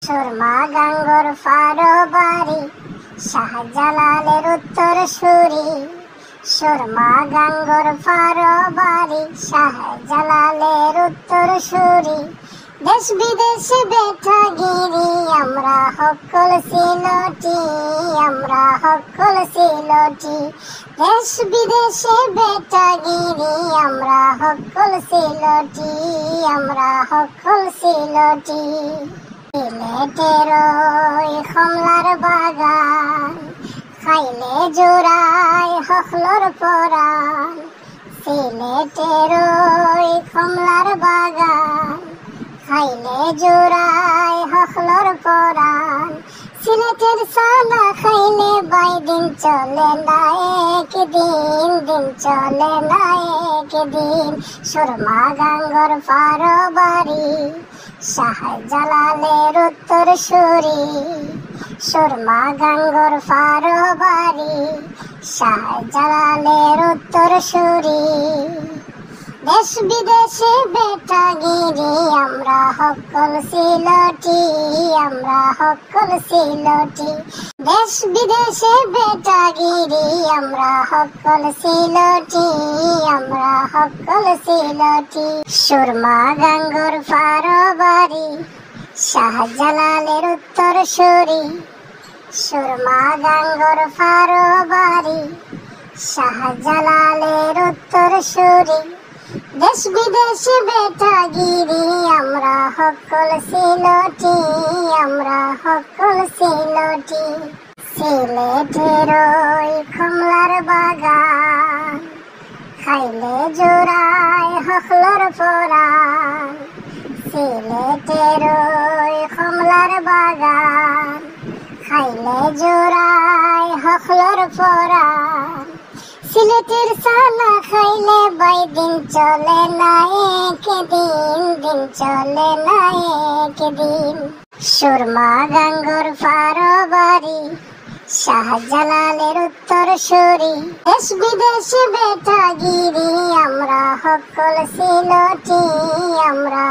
সুরমা গাঙ্গর ফারো বাড়ি, শাহজালালের উত্তর সুরি। সুরমা গাঙ্গর ফারো বাড়ি, শাহজালালের উত্তর সুরি। দেশ বিদেশে বেটাগিরি, আমরা সকল সিলটি, আমরা সকল সিলটি। দেশ বিদেশে বেটাগিরি, আমরা সকল সিলটি, আমরা সকল সিলটি। সিলেটের ওই কমলার বাগান, খাইলে জোড়ায় হকলর পরাণ। সিলেটের ওই কমলার বাগান, খাইলে জোড়ায় হকলর পরাণ। সিলেটের সানা খাইলে বাইদিন চলে না একদিন, দিন চলে না একদিন। সুরমা গাঙ্গর ফারো বাড়ি, শাহজালালের উত্তর সুরি। সুরমা গাঙ্গর ফারো বাড়ি, শাহজালালের উত্তর সুরি। দেশ বিদেশে বেটাগিরি, আমরা সকল সিলটি, আমরা সকল সিলটি। দেশ বিদেশে বেটাগিরি, আমরা সকল সিলটি, আমরা সকল সিলটি। সুরমা গাঙ্গর ফারো বাড়ি, শাহজালালের উত্তর সুরি। সুরমা গাঙ্গর ফারো বাড়ি, শাহজালালের উত্তর সুরি। দেশ বিদেশে বেটাগিরি, আমরা সকল সিলটি, আমরা সকল সিলটি। সিলেটের ওই কমলার বাগান, খাইলে জোড়ায় হকলর পরাণ। সিলেটের ওই কমলার বাগান, খাইলে জোড়ায় হকলর পরাণ। সিলেটের সানা খাইলে বাইদিন চলে না একদিন, দিন চলে না একদিন। সুরমা গাঙ্গর ফারো বাড়ি, শাহজালালের উত্তর সুরি। দেশ বিদেশে বেটাগিরি, আমরা সকল সিলটি, আমরা